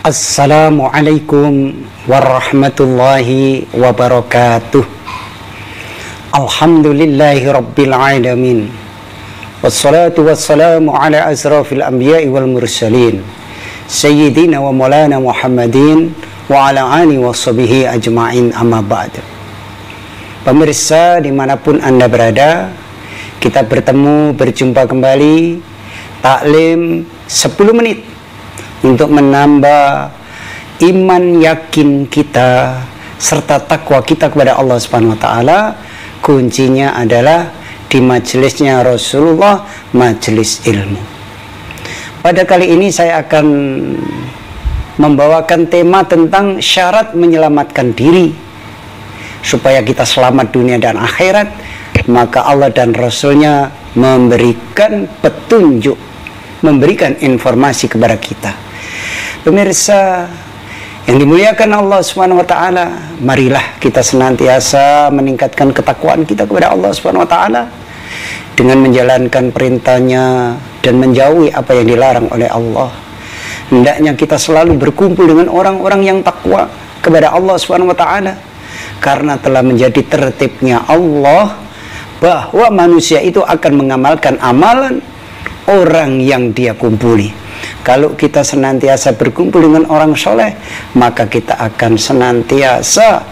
Assalamualaikum warahmatullahi wabarakatuh. Alhamdulillahi rabbil alamin. Wassalatu wassalamu ala asrafil anbiya'i wal mursalin Sayyidina wa maulana Muhammadin wa ala alihi wa sahbihi ajma'in, amma ba'd. Pemirsa dimanapun Anda berada, kita berjumpa kembali taklim 10 menit untuk menambah iman yakin kita serta takwa kita kepada Allah Subhanahu wa taala. Kuncinya adalah di majelisnya Rasulullah, majelis ilmu. Pada kali ini saya akan membawakan tema tentang syarat menyelamatkan diri supaya kita selamat dunia dan akhirat. Maka Allah dan Rasulnya memberikan petunjuk, memberikan informasi kepada kita. Pemirsa yang dimuliakan Allah Subhanahu wa taala, marilah kita senantiasa meningkatkan ketakwaan kita kepada Allah Subhanahu wa taala dengan menjalankan perintahnya dan menjauhi apa yang dilarang oleh Allah. Hendaknya kita selalu berkumpul dengan orang-orang yang takwa kepada Allah Subhanahu wa taala, karena telah menjadi tertibnya Allah bahwa manusia itu akan mengamalkan amalan orang yang dia kumpuli. Kalau kita senantiasa berkumpul dengan orang soleh, maka kita akan senantiasa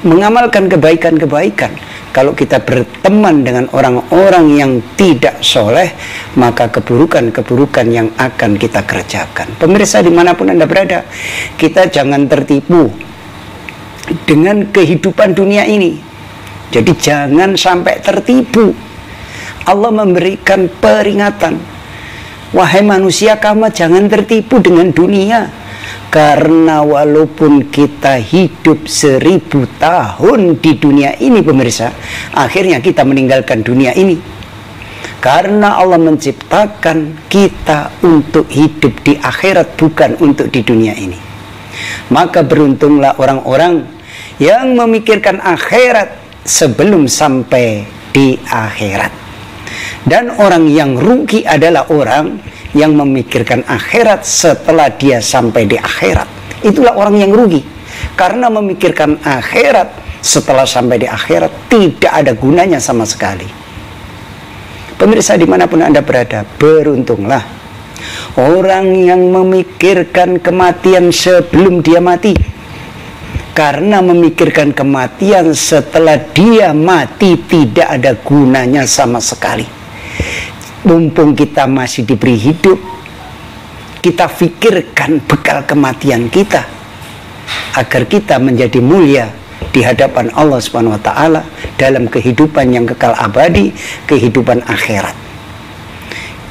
mengamalkan kebaikan-kebaikan. Kalau kita berteman dengan orang-orang yang tidak soleh, maka keburukan-keburukan yang akan kita kerjakan. Pemirsa dimanapun Anda berada, kita jangan tertipu dengan kehidupan dunia ini. Jadi jangan sampai tertipu. Allah memberikan peringatan, wahai manusia, kamu jangan tertipu dengan dunia. Karena walaupun kita hidup 1000 tahun di dunia ini, pemirsa, akhirnya kita meninggalkan dunia ini. Karena Allah menciptakan kita untuk hidup di akhirat, bukan untuk di dunia ini. Maka beruntunglah orang-orang yang memikirkan akhirat sebelum sampai di akhirat. Dan orang yang rugi adalah orang yang memikirkan akhirat setelah dia sampai di akhirat. Itulah orang yang rugi, karena memikirkan akhirat setelah sampai di akhirat tidak ada gunanya sama sekali. Pemirsa dimanapun Anda berada, beruntunglah orang yang memikirkan kematian sebelum dia mati. Karena memikirkan kematian setelah dia mati tidak ada gunanya sama sekali. Mumpung kita masih diberi hidup, kita pikirkan bekal kematian kita agar kita menjadi mulia di hadapan Allah Subhanahu wa taala dalam kehidupan yang kekal abadi, kehidupan akhirat.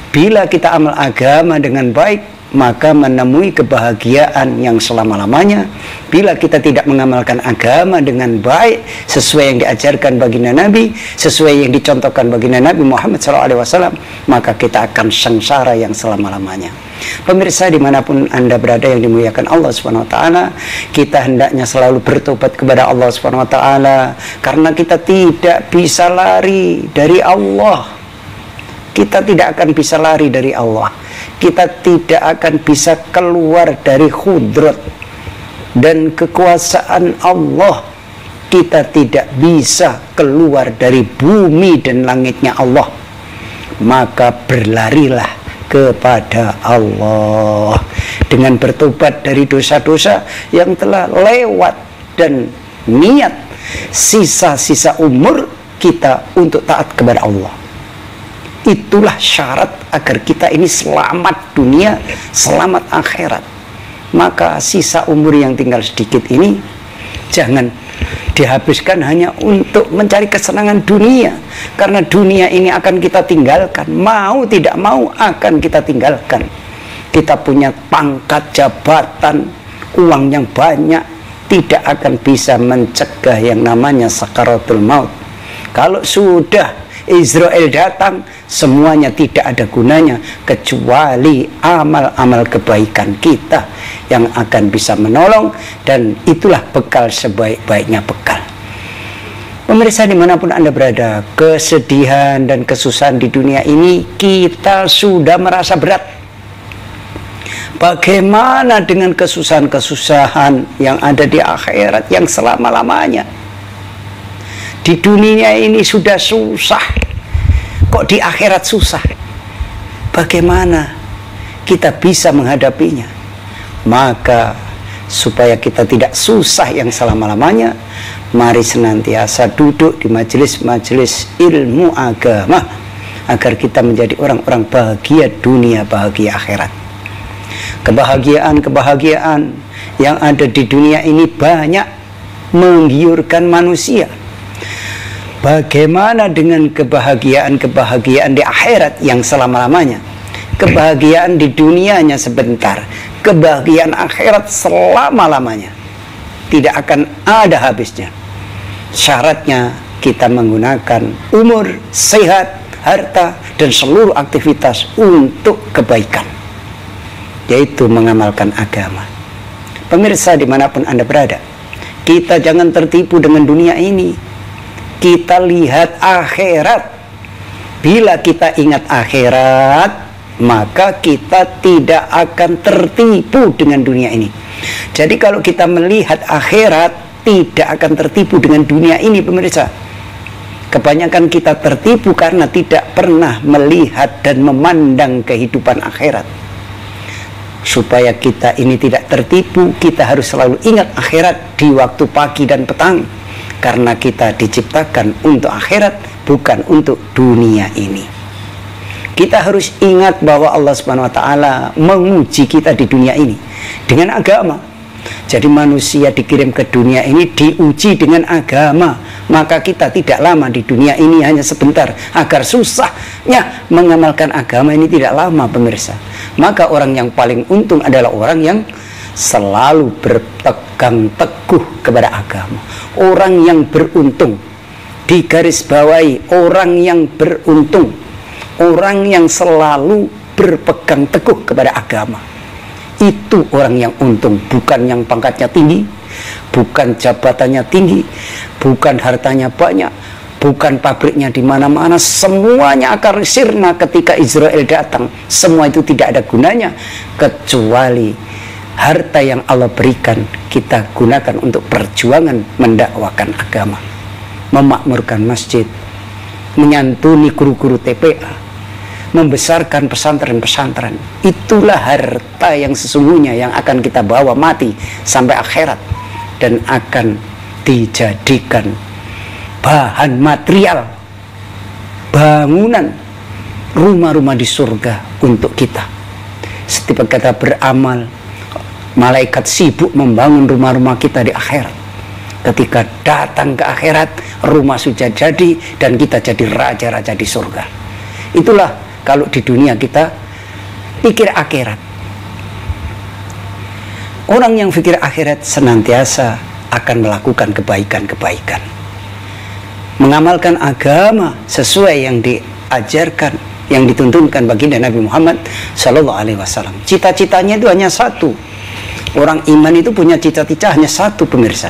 Bila kita amal agama dengan baik, maka menemui kebahagiaan yang selama-lamanya. Bila kita tidak mengamalkan agama dengan baik sesuai yang diajarkan baginda Nabi, sesuai yang dicontohkan baginda Nabi Muhammad SAW, maka kita akan sengsara yang selama-lamanya. Pemirsa dimanapun Anda berada yang dimuliakan Allah Subhanahu wa taala, kita hendaknya selalu bertobat kepada Allah Subhanahu wa taala, karena kita tidak bisa lari dari Allah. Kita tidak akan bisa lari dari Allah. Kita tidak akan bisa keluar dari khudrat dan kekuasaan Allah. Kita tidak bisa keluar dari bumi dan langitnya Allah. Maka berlarilah kepada Allah dengan bertobat dari dosa-dosa yang telah lewat dan niat sisa-sisa umur kita untuk taat kepada Allah. Itulah syarat agar kita ini selamat dunia, selamat akhirat. Maka sisa umur yang tinggal sedikit ini jangan dihabiskan hanya untuk mencari kesenangan dunia. Karena dunia ini akan kita tinggalkan, mau tidak mau akan kita tinggalkan. Kita punya pangkat, jabatan, uang yang banyak, tidak akan bisa mencegah yang namanya sakaratul maut. Kalau sudah Israel datang, semuanya tidak ada gunanya kecuali amal-amal kebaikan kita yang akan bisa menolong, dan itulah bekal sebaik-baiknya bekal. Pemirsa dimanapun Anda berada, kesedihan dan kesusahan di dunia ini kita sudah merasa berat. Bagaimana dengan kesusahan-kesusahan yang ada di akhirat yang selama-lamanya? Di dunia ini sudah susah, kok di akhirat susah? Bagaimana kita bisa menghadapinya? Maka supaya kita tidak susah yang selama-lamanya, mari senantiasa duduk di majelis-majelis ilmu agama agar kita menjadi orang-orang bahagia dunia, bahagia akhirat. Kebahagiaan-kebahagiaan yang ada di dunia ini banyak menggiurkan manusia. Bagaimana dengan kebahagiaan-kebahagiaan di akhirat yang selama-lamanya? Kebahagiaan di dunianya sebentar, kebahagiaan akhirat selama-lamanya. Tidak akan ada habisnya. Syaratnya kita menggunakan umur, sehat, harta, dan seluruh aktivitas untuk kebaikan, yaitu mengamalkan agama. Pemirsa dimanapun Anda berada, kita jangan tertipu dengan dunia ini. Kita lihat akhirat. Bila kita ingat akhirat, maka kita tidak akan tertipu dengan dunia ini. Jadi kalau kita melihat akhirat, tidak akan tertipu dengan dunia ini, pemirsa. Kebanyakan kita tertipu karena tidak pernah melihat dan memandang kehidupan akhirat. Supaya kita ini tidak tertipu, kita harus selalu ingat akhirat di waktu pagi dan petang. Karena kita diciptakan untuk akhirat, bukan untuk dunia ini. Kita harus ingat bahwa Allah Subhanahu wa Ta'ala menguji kita di dunia ini dengan agama. Jadi manusia dikirim ke dunia ini diuji dengan agama. Maka kita tidak lama di dunia ini, hanya sebentar. Agar susahnya mengamalkan agama ini tidak lama, pemirsa. Maka orang yang paling untung adalah orang yang selalu berpegang teguh kepada agama. Orang yang beruntung, digarisbawahi, orang yang beruntung, orang yang selalu berpegang teguh kepada agama. Itu orang yang untung, bukan yang pangkatnya tinggi, bukan jabatannya tinggi, bukan hartanya banyak, bukan pabriknya di mana-mana. Semuanya akan sirna ketika Israel datang. Semua itu tidak ada gunanya kecuali harta yang Allah berikan kita gunakan untuk perjuangan mendakwakan agama, memakmurkan masjid, menyantuni guru-guru TPA, membesarkan pesantren-pesantren. Itulah harta yang sesungguhnya yang akan kita bawa mati sampai akhirat dan akan dijadikan bahan material bangunan rumah-rumah di surga untuk kita. Setiap kita beramal, malaikat sibuk membangun rumah-rumah kita di akhirat. Ketika datang ke akhirat, rumah sudah jadi dan kita jadi raja-raja di surga. Itulah kalau di dunia kita pikir akhirat. Orang yang pikir akhirat senantiasa akan melakukan kebaikan-kebaikan, mengamalkan agama sesuai yang diajarkan, yang dituntunkan baginda Nabi Muhammad SAW. Cita-citanya itu hanya satu. Orang iman itu punya cita-cita hanya satu, pemirsa,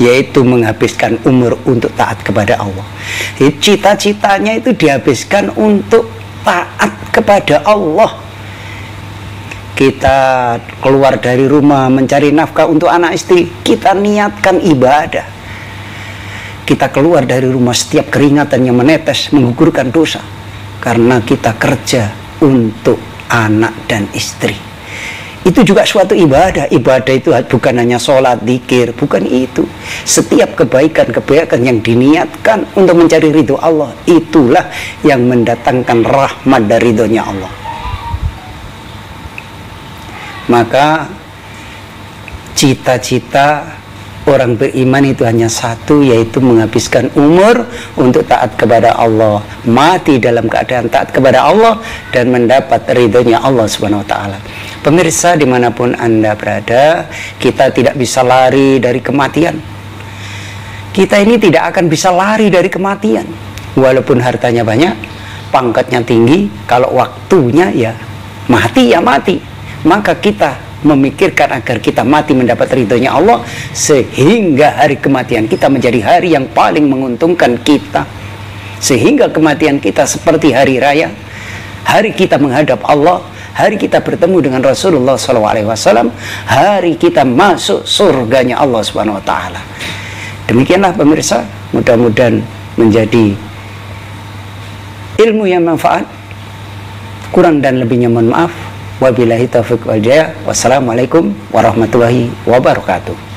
yaitu menghabiskan umur untuk taat kepada Allah. Cita-citanya itu dihabiskan untuk taat kepada Allah. Kita keluar dari rumah mencari nafkah untuk anak istri, kita niatkan ibadah. Kita keluar dari rumah, setiap keringatan yang menetes menggugurkan dosa, karena kita kerja untuk anak dan istri. Itu juga suatu ibadah. Ibadah itu bukan hanya sholat, zikir, bukan itu. Setiap kebaikan-kebaikan yang diniatkan untuk mencari ridho Allah, itulah yang mendatangkan rahmat dari ridhonya Allah. Maka cita-cita orang beriman itu hanya satu, yaitu menghabiskan umur untuk taat kepada Allah, mati dalam keadaan taat kepada Allah, dan mendapat ridhonya Allah Subhanahu wa Ta'ala. Pemirsa dimanapun Anda berada, kita tidak bisa lari dari kematian. Kita ini tidak akan bisa lari dari kematian. Walaupun hartanya banyak, pangkatnya tinggi, kalau waktunya ya mati ya mati. Maka kita memikirkan agar kita mati mendapat ridhonya Allah, sehingga hari kematian kita menjadi hari yang paling menguntungkan kita. Sehingga kematian kita seperti hari raya, hari kita menghadap Allah, hari kita bertemu dengan Rasulullah SAW, hari kita masuk surganya Allah Subhanahu wa taala. Demikianlah pemirsa, mudah-mudahan menjadi ilmu yang manfaat. Kurang dan lebihnya mohon maaf. Wabillahi taufiq wal hidayah. Wassalamualaikum warahmatullahi wabarakatuh.